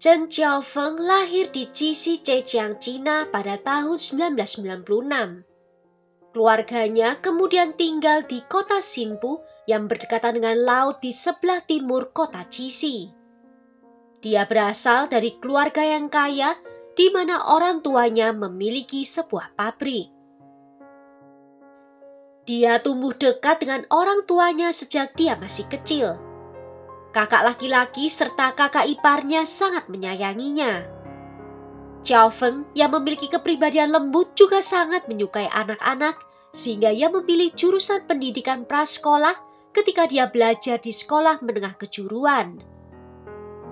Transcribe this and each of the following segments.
Chen Xiaofeng lahir di Cixi, Zhejiang, Cina pada tahun 1996. Keluarganya kemudian tinggal di kota Xinpu yang berdekatan dengan laut di sebelah timur kota Cixi. Dia berasal dari keluarga yang kaya di mana orang tuanya memiliki sebuah pabrik. Dia tumbuh dekat dengan orang tuanya sejak dia masih kecil. Kakak laki-laki serta kakak iparnya sangat menyayanginya. Xiaofeng yang memiliki kepribadian lembut juga sangat menyukai anak-anak sehingga ia memilih jurusan pendidikan prasekolah ketika dia belajar di sekolah menengah kejuruan.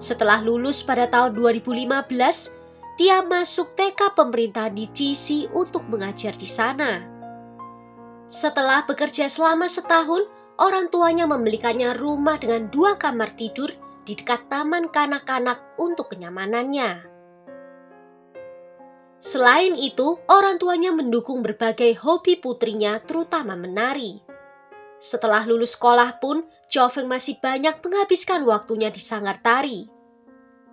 Setelah lulus pada tahun 2015, dia masuk TK pemerintahan di Cixi untuk mengajar di sana. Setelah bekerja selama setahun, orang tuanya membelikannya rumah dengan 2 kamar tidur di dekat taman kanak-kanak untuk kenyamanannya. Selain itu, orang tuanya mendukung berbagai hobi putrinya, terutama menari. Setelah lulus sekolah pun, Xiaofeng masih banyak menghabiskan waktunya di sanggar tari.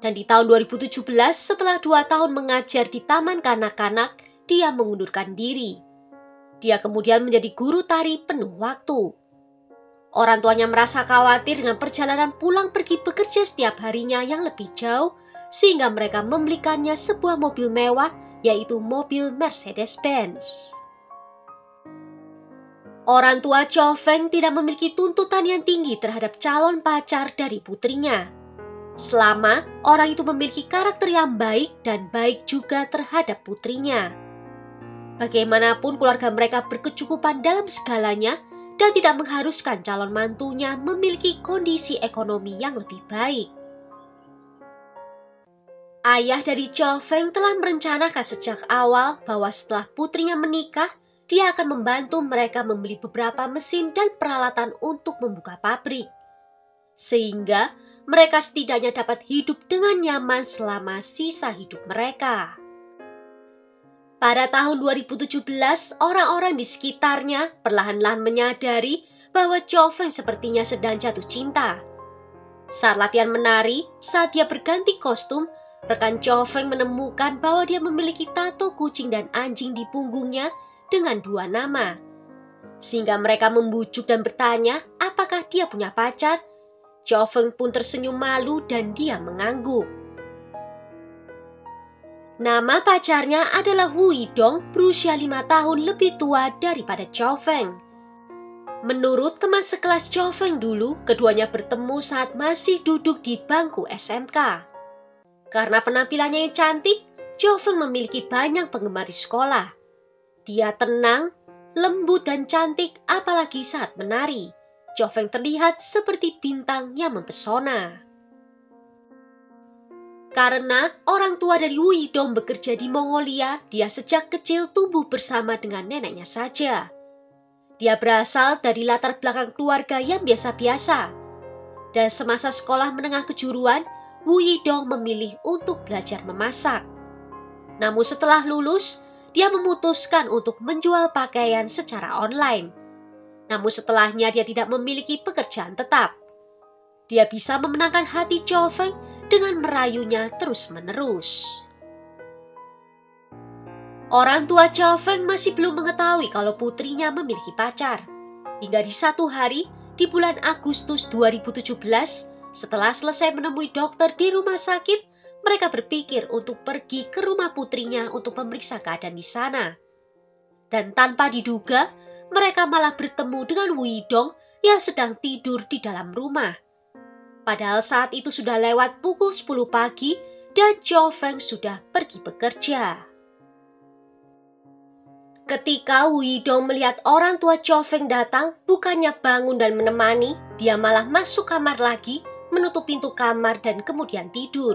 Dan di tahun 2017, setelah 2 tahun mengajar di taman kanak-kanak, dia mengundurkan diri. Dia kemudian menjadi guru tari penuh waktu. Orang tuanya merasa khawatir dengan perjalanan pulang pergi bekerja setiap harinya yang lebih jauh, sehingga mereka membelikannya sebuah mobil mewah, yaitu mobil Mercedes-Benz. Orang tua Xiaofeng tidak memiliki tuntutan yang tinggi terhadap calon pacar dari putrinya. Selama orang itu memiliki karakter yang baik dan baik juga terhadap putrinya. Bagaimanapun keluarga mereka berkecukupan dalam segalanya dan tidak mengharuskan calon mantunya memiliki kondisi ekonomi yang lebih baik. Ayah dari Xiaofeng telah merencanakan sejak awal bahwa setelah putrinya menikah, dia akan membantu mereka membeli beberapa mesin dan peralatan untuk membuka pabrik. Sehingga mereka setidaknya dapat hidup dengan nyaman selama sisa hidup mereka. Pada tahun 2017, orang-orang di sekitarnya perlahan-lahan menyadari bahwa Xiaofeng sepertinya sedang jatuh cinta. Saat latihan menari, saat dia berganti kostum, rekan Xiaofeng menemukan bahwa dia memiliki tato kucing dan anjing di punggungnya dengan 2 nama. Sehingga mereka membujuk dan bertanya apakah dia punya pacar. Xiaofeng pun tersenyum malu dan dia mengangguk. Nama pacarnya adalah Wu Yidong, berusia 5 tahun lebih tua daripada Xiaofeng. Menurut teman sekelas Xiaofeng dulu, keduanya bertemu saat masih duduk di bangku SMK. Karena penampilannya yang cantik, Xiaofeng memiliki banyak penggemar di sekolah. Dia tenang, lembut dan cantik apalagi saat menari. Xiaofeng terlihat seperti bintang yang mempesona. Karena orang tua dari Wu Yidong bekerja di Mongolia, dia sejak kecil tumbuh bersama dengan neneknya saja. Dia berasal dari latar belakang keluarga yang biasa-biasa. Dan semasa sekolah menengah kejuruan, Wu Yidong memilih untuk belajar memasak. Namun setelah lulus, dia memutuskan untuk menjual pakaian secara online. Namun setelahnya dia tidak memiliki pekerjaan tetap. Dia bisa memenangkan hati Xiaofeng dengan merayunya terus-menerus. Orang tua Xiaofeng masih belum mengetahui kalau putrinya memiliki pacar. Hingga di satu hari, di bulan Agustus 2017, setelah selesai menemui dokter di rumah sakit, mereka berpikir untuk pergi ke rumah putrinya untuk memeriksa keadaan di sana. Dan tanpa diduga, mereka malah bertemu dengan Wu Yidong yang sedang tidur di dalam rumah. Padahal saat itu sudah lewat pukul 10 pagi dan Xiaofeng sudah pergi bekerja. Ketika Wu Yidong melihat orang tua Xiaofeng datang, bukannya bangun dan menemani, dia malah masuk kamar lagi, menutup pintu kamar dan kemudian tidur.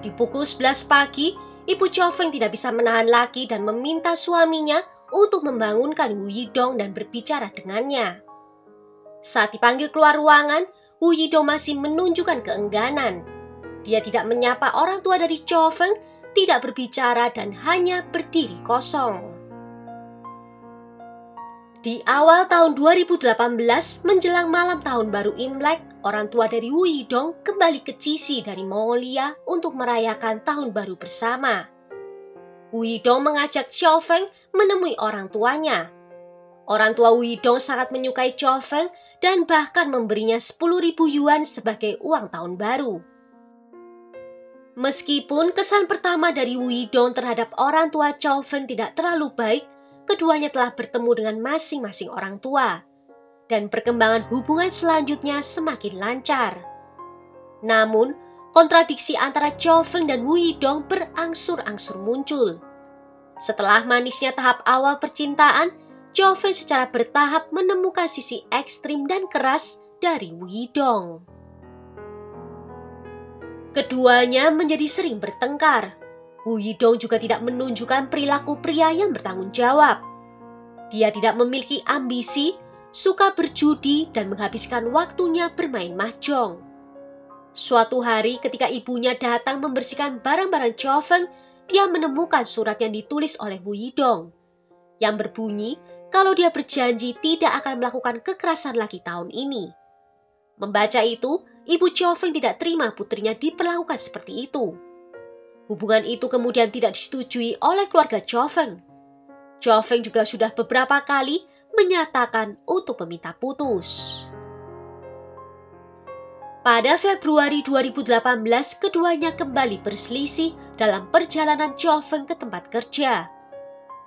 Di pukul 11 pagi, ibu Xiaofeng tidak bisa menahan lagi dan meminta suaminya untuk membangunkan Wu Yidong dan berbicara dengannya. Saat dipanggil keluar ruangan, Wu Yidong masih menunjukkan keengganan. Dia tidak menyapa orang tua dari Xiaofeng, tidak berbicara dan hanya berdiri kosong. Di awal tahun 2018, menjelang malam tahun baru Imlek, orang tua dari Wu Yidong kembali ke Cixi dari Mongolia untuk merayakan tahun baru bersama. Wu Yidong mengajak Xiao Feng menemui orang tuanya. Orang tua Wu Yidong sangat menyukai Xiao Feng dan bahkan memberinya 10.000 yuan sebagai uang tahun baru. Meskipun kesan pertama dari Wu Yidong terhadap orang tua Xiao Feng tidak terlalu baik, keduanya telah bertemu dengan masing-masing orang tua, dan perkembangan hubungan selanjutnya semakin lancar. Namun, kontradiksi antara Xiao Feng dan Wu Yidong berangsur-angsur muncul. Setelah manisnya tahap awal percintaan, Xiao Feng secara bertahap menemukan sisi ekstrim dan keras dari Wu Yidong. Keduanya menjadi sering bertengkar. Wu Yidong juga tidak menunjukkan perilaku pria yang bertanggung jawab. Dia tidak memiliki ambisi, suka berjudi, dan menghabiskan waktunya bermain mahjong. Suatu hari ketika ibunya datang membersihkan barang-barang Xiao Feng, dia menemukan surat yang ditulis oleh Wu Yidong, yang berbunyi kalau dia berjanji tidak akan melakukan kekerasan lagi tahun ini. Membaca itu, ibu Xiao Feng tidak terima putrinya diperlakukan seperti itu. Hubungan itu kemudian tidak disetujui oleh keluarga Xiao Feng. Xiao Feng juga sudah beberapa kali menyatakan untuk meminta putus. Pada Februari 2018, keduanya kembali berselisih dalam perjalanan Xiao Feng ke tempat kerja.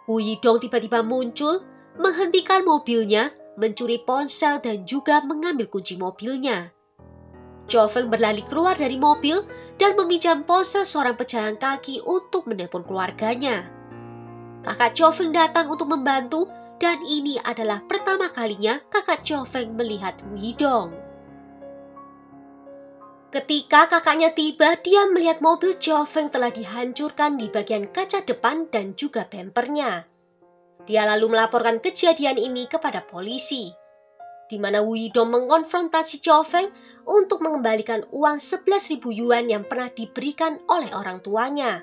Wu Yidong tiba-tiba muncul, menghentikan mobilnya, mencuri ponsel dan juga mengambil kunci mobilnya. Xiao Feng berlari keluar dari mobil dan meminjam ponsel seorang pejalan kaki untuk menelpon keluarganya. Kakak Xiao Feng datang untuk membantu dan ini adalah pertama kalinya kakak Xiao Feng melihat Wu Yidong. Ketika kakaknya tiba, dia melihat mobil Xiao Feng telah dihancurkan di bagian kaca depan dan juga bempernya. Dia lalu melaporkan kejadian ini kepada polisi, di mana Wu Yidong mengonfrontasi Xiao Feng untuk mengembalikan uang 11.000 yuan yang pernah diberikan oleh orang tuanya.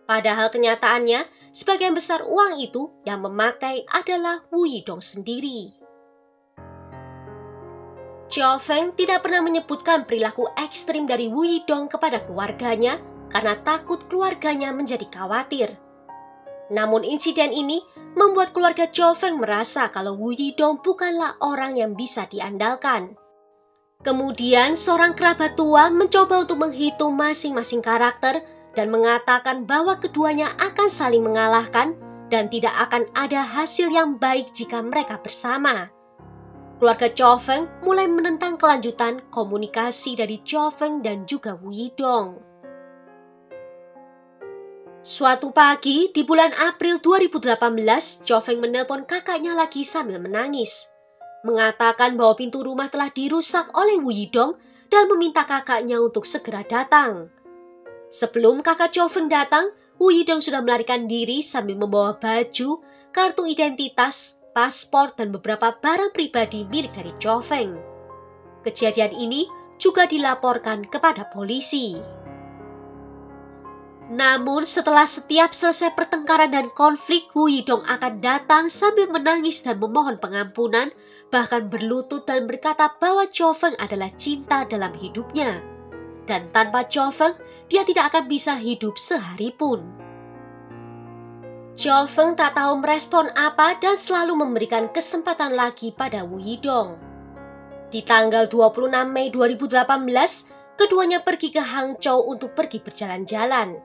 Padahal kenyataannya, sebagian besar uang itu yang memakai adalah Wu Yidong sendiri. Xiao Feng tidak pernah menyebutkan perilaku ekstrim dari Wu Yidong kepada keluarganya karena takut keluarganya menjadi khawatir. Namun insiden ini membuat keluarga Xiao Feng merasa kalau Wu Yidong bukanlah orang yang bisa diandalkan. Kemudian seorang kerabat tua mencoba untuk menghitung masing-masing karakter dan mengatakan bahwa keduanya akan saling mengalahkan dan tidak akan ada hasil yang baik jika mereka bersama. Keluarga Xiao Feng mulai menentang kelanjutan komunikasi dari Xiao Feng dan juga Wu Yidong. Suatu pagi di bulan April 2018, Xiao Feng menelpon kakaknya lagi sambil menangis, mengatakan bahwa pintu rumah telah dirusak oleh Wu Yidong dan meminta kakaknya untuk segera datang. Sebelum kakak Xiao Feng datang, Wu Yidong sudah melarikan diri sambil membawa baju, kartu identitas, paspor, dan beberapa barang pribadi milik dari Xiao Feng. Kejadian ini juga dilaporkan kepada polisi. Namun setelah setiap selesai pertengkaran dan konflik, Wu Yidong akan datang sambil menangis dan memohon pengampunan, bahkan berlutut dan berkata bahwa Xiao Feng adalah cinta dalam hidupnya. Dan tanpa Xiao Feng, dia tidak akan bisa hidup sehari pun. Xiao Feng tak tahu merespon apa dan selalu memberikan kesempatan lagi pada Wu Yidong. Di tanggal 26 Mei 2018, keduanya pergi ke Hangzhou untuk pergi berjalan-jalan.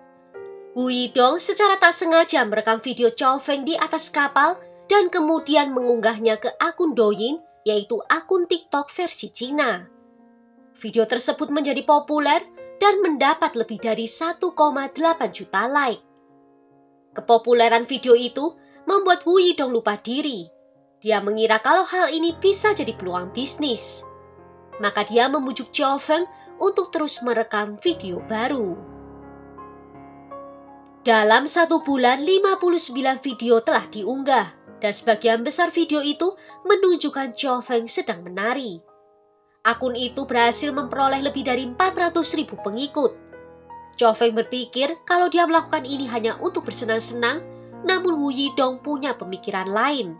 Wu Yidong secara tak sengaja merekam video Xiao Feng di atas kapal dan kemudian mengunggahnya ke akun Douyin, yaitu akun TikTok versi Cina. Video tersebut menjadi populer dan mendapat lebih dari 1,8 juta like. Kepopuleran video itu membuat Wu Yidong lupa diri. Dia mengira kalau hal ini bisa jadi peluang bisnis. Maka dia membujuk Xiao Feng untuk terus merekam video baru. Dalam 1 bulan, 59 video telah diunggah, dan sebagian besar video itu menunjukkan Xiao Feng sedang menari. Akun itu berhasil memperoleh lebih dari 400.000 pengikut. Xiao Feng berpikir kalau dia melakukan ini hanya untuk bersenang-senang, namun Wu Yidong punya pemikiran lain.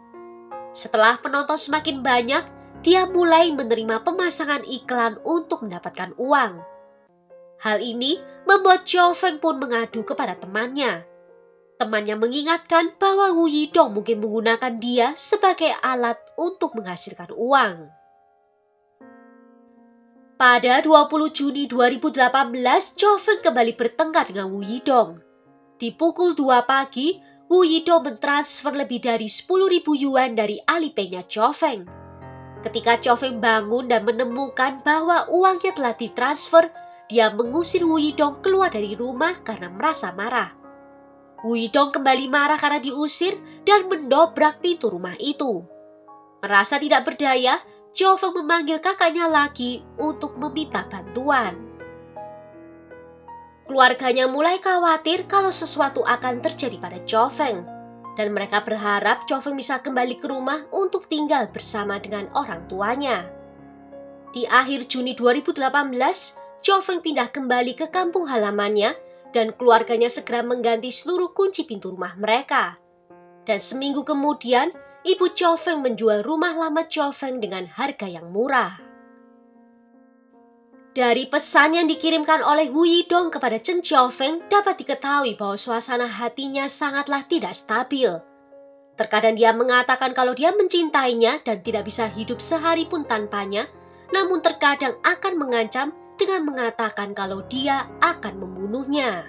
Setelah penonton semakin banyak, dia mulai menerima pemasangan iklan untuk mendapatkan uang. Hal ini membuat Chao Feng pun mengadu kepada temannya. Temannya mengingatkan bahwa Wu Yidong mungkin menggunakan dia sebagai alat untuk menghasilkan uang. Pada 20 Juni 2018, Chao Feng kembali bertengkar dengan Wu Yidong. Di pukul 2 pagi, Wu Yidong mentransfer lebih dari 10.000 yuan dari Alipay-nya Chao Feng. Ketika Chao Feng bangun dan menemukan bahwa uangnya telah ditransfer, dia mengusir Wu Yidong keluar dari rumah karena merasa marah. Wu Yidong kembali marah karena diusir dan mendobrak pintu rumah itu. Merasa tidak berdaya, Chao Feng memanggil kakaknya lagi untuk meminta bantuan. Keluarganya mulai khawatir kalau sesuatu akan terjadi pada Chao Feng, dan mereka berharap Chao Feng bisa kembali ke rumah untuk tinggal bersama dengan orang tuanya. Di akhir Juni 2018, Chao Feng pindah kembali ke kampung halamannya dan keluarganya segera mengganti seluruh kunci pintu rumah mereka. Dan seminggu kemudian, ibu Chao Feng menjual rumah lama Chao Feng dengan harga yang murah. Dari pesan yang dikirimkan oleh Wu Yidong kepada Chen Chao Feng dapat diketahui bahwa suasana hatinya sangatlah tidak stabil. Terkadang dia mengatakan kalau dia mencintainya dan tidak bisa hidup sehari pun tanpanya, namun terkadang akan mengancam dengan mengatakan kalau dia akan membunuhnya.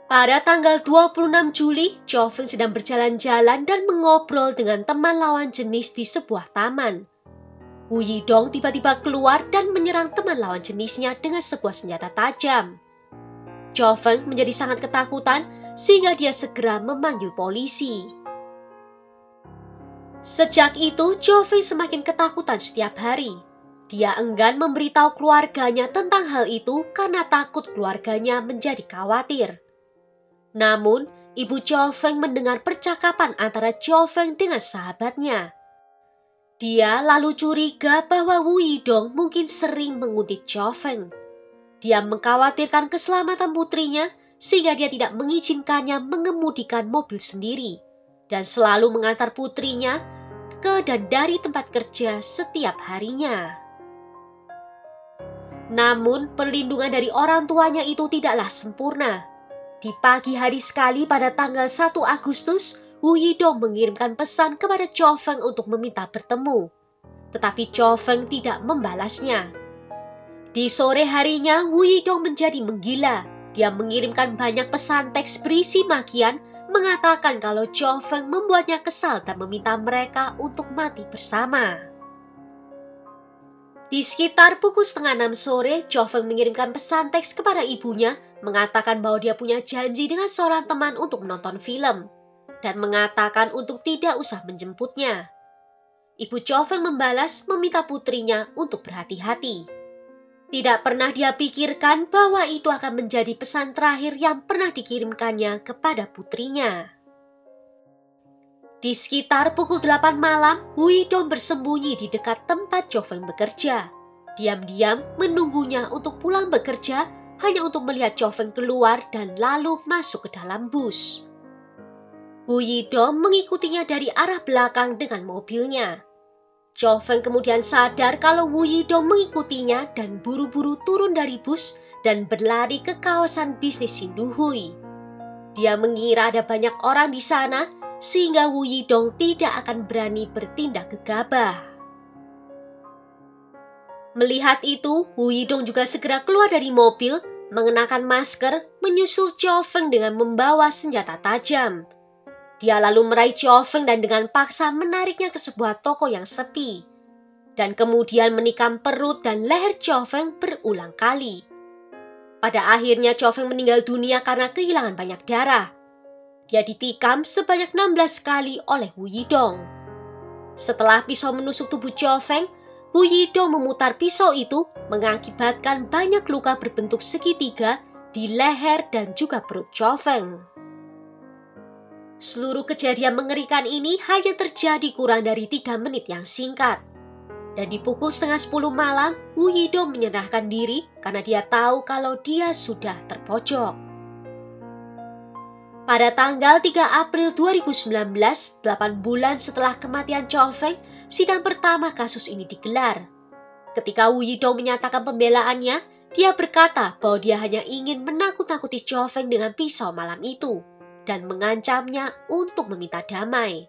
Pada tanggal 26 Juli, Chao Feng sedang berjalan-jalan dan mengobrol dengan teman lawan jenis di sebuah taman. Wu Yidong tiba-tiba keluar dan menyerang teman lawan jenisnya dengan sebuah senjata tajam. Chao Feng menjadi sangat ketakutan sehingga dia segera memanggil polisi. Sejak itu, Chao Feng semakin ketakutan setiap hari. Dia enggan memberitahu keluarganya tentang hal itu karena takut keluarganya menjadi khawatir. Namun, ibu Chao Feng mendengar percakapan antara Chao Feng dengan sahabatnya. Dia lalu curiga bahwa Wu Yidong mungkin sering menguntit Chao Feng. Dia mengkhawatirkan keselamatan putrinya sehingga dia tidak mengizinkannya mengemudikan mobil sendiri dan selalu mengantar putrinya ke dan dari tempat kerja setiap harinya. Namun, perlindungan dari orang tuanya itu tidaklah sempurna. Di pagi hari sekali pada tanggal 1 Agustus, Wu Yidong mengirimkan pesan kepada Chao Feng untuk meminta bertemu. Tetapi Chao Feng tidak membalasnya. Di sore harinya, Wu Yidong menjadi menggila. Dia mengirimkan banyak pesan teks berisi makian, mengatakan kalau Chao Feng membuatnya kesal dan meminta mereka untuk mati bersama. Di sekitar pukul 5:30 sore, Chao Feng mengirimkan pesan teks kepada ibunya, mengatakan bahwa dia punya janji dengan seorang teman untuk menonton film, dan mengatakan untuk tidak usah menjemputnya. Ibu Chao Feng membalas meminta putrinya untuk berhati-hati. Tidak pernah dia pikirkan bahwa itu akan menjadi pesan terakhir yang pernah dikirimkannya kepada putrinya. Di sekitar pukul 8 malam, Wu Yidong bersembunyi di dekat tempat Chao Feng bekerja. Diam-diam menunggunya untuk pulang bekerja hanya untuk melihat Chao Feng keluar dan lalu masuk ke dalam bus. Wu Yidong mengikutinya dari arah belakang dengan mobilnya. Chao Feng kemudian sadar kalau Wu Yidong mengikutinya dan buru-buru turun dari bus dan berlari ke kawasan bisnis Sinduhui. Dia mengira ada banyak orang di sana sehingga Wu Yidong tidak akan berani bertindak gegabah. Melihat itu, Wu Yidong juga segera keluar dari mobil, mengenakan masker, menyusul Chao Feng dengan membawa senjata tajam. Dia lalu meraih Chao Feng dan dengan paksa menariknya ke sebuah toko yang sepi. Dan kemudian menikam perut dan leher Chao Feng berulang kali. Pada akhirnya Chao Feng meninggal dunia karena kehilangan banyak darah. Dia ditikam sebanyak 16 kali oleh Wu Yidong. Setelah pisau menusuk tubuh Chao Feng, Wu Yidong memutar pisau itu mengakibatkan banyak luka berbentuk segitiga di leher dan juga perut Chao Feng. Seluruh kejadian mengerikan ini hanya terjadi kurang dari 3 menit yang singkat. Dan di pukul 9:30 malam, Wu Yidong menyerahkan diri karena dia tahu kalau dia sudah terpojok. Pada tanggal 3 April 2019, 8 bulan setelah kematian Cho Feng, sidang pertama kasus ini digelar. Ketika Wu Yidong menyatakan pembelaannya, dia berkata bahwa dia hanya ingin menakut-nakuti Cho Feng dengan pisau malam itu dan mengancamnya untuk meminta damai.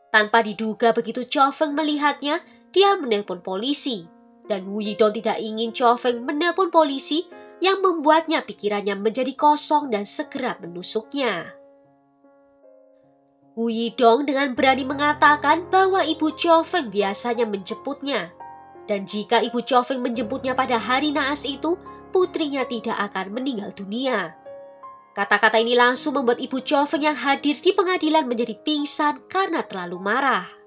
Tanpa diduga begitu Cho Feng melihatnya, dia menelpon polisi. Dan Wu Yidong tidak ingin Cho Feng menelpon polisi yang membuatnya pikirannya menjadi kosong dan segera menusuknya. Wu Yidong dengan berani mengatakan bahwa ibu Cho Feng biasanya menjemputnya. Dan jika ibu Cho Feng menjemputnya pada hari naas itu, putrinya tidak akan meninggal dunia. Kata-kata ini langsung membuat ibu Cho Feng yang hadir di pengadilan menjadi pingsan karena terlalu marah.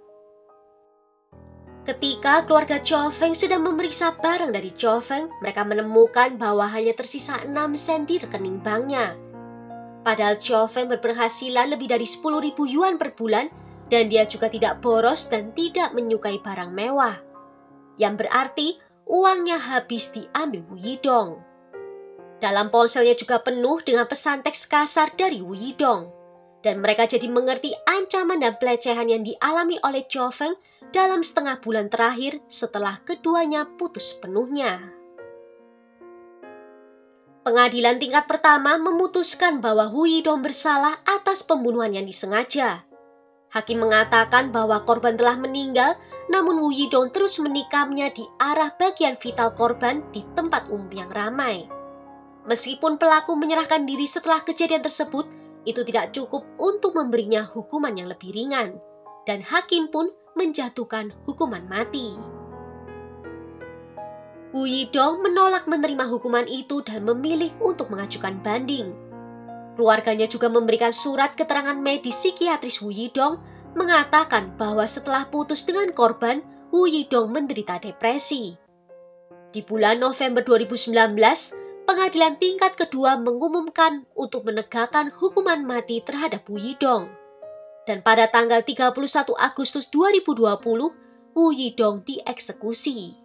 Ketika keluarga Cho Feng sedang memeriksa barang dari Cho Feng, mereka menemukan bahwa hanya tersisa 6 sen di rekening banknya. Padahal Cho Feng berpenghasilan lebih dari 10.000 yuan per bulan dan dia juga tidak boros dan tidak menyukai barang mewah. Yang berarti uangnya habis diambil Wu Yidong. Dalam ponselnya juga penuh dengan pesan teks kasar dari Wu Yidong. Dan mereka jadi mengerti ancaman dan pelecehan yang dialami oleh Cho Feng dalam setengah bulan terakhir setelah keduanya putus sepenuhnya. Pengadilan tingkat pertama memutuskan bahwa Wu Yidong bersalah atas pembunuhan yang disengaja. Hakim mengatakan bahwa korban telah meninggal, namun Wu Yidong terus menikamnya di arah bagian vital korban di tempat umum yang ramai. Meskipun pelaku menyerahkan diri setelah kejadian tersebut, itu tidak cukup untuk memberinya hukuman yang lebih ringan, dan hakim pun menjatuhkan hukuman mati. Wu Yidong menolak menerima hukuman itu dan memilih untuk mengajukan banding. Keluarganya juga memberikan surat keterangan medis psikiatris Wu Yidong mengatakan bahwa setelah putus dengan korban, Wu Yidong menderita depresi. Di bulan November 2019, pengadilan tingkat kedua mengumumkan untuk menegakkan hukuman mati terhadap Wu Yidong. Dan pada tanggal 31 Agustus 2020, Wu Yidong dieksekusi.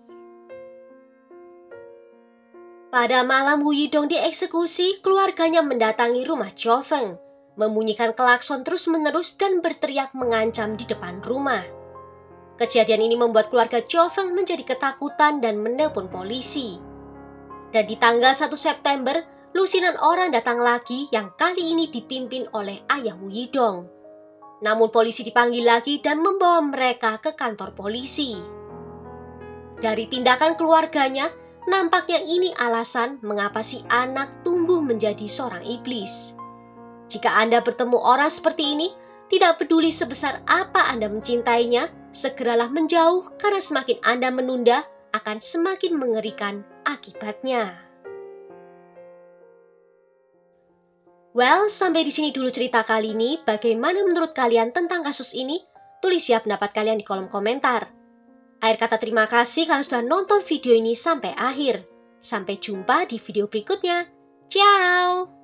Pada malam Wu Yidong dieksekusi, keluarganya mendatangi rumah Cho Feng, membunyikan klakson terus-menerus dan berteriak mengancam di depan rumah. Kejadian ini membuat keluarga Cho Feng menjadi ketakutan dan menelpon polisi. Dan di tanggal 1 September, lusinan orang datang lagi yang kali ini dipimpin oleh ayah Wu Yidong. Namun polisi dipanggil lagi dan membawa mereka ke kantor polisi. Dari tindakan keluarganya, nampaknya ini alasan mengapa si anak tumbuh menjadi seorang iblis. Jika Anda bertemu orang seperti ini, tidak peduli sebesar apa Anda mencintainya, segeralah menjauh karena semakin Anda menunda, akan semakin mengerikan akibatnya. Well, sampai di sini dulu cerita kali ini. Bagaimana menurut kalian tentang kasus ini? Tulis ya pendapat kalian di kolom komentar. Akhir kata terima kasih kalian sudah nonton video ini sampai akhir. Sampai jumpa di video berikutnya. Ciao!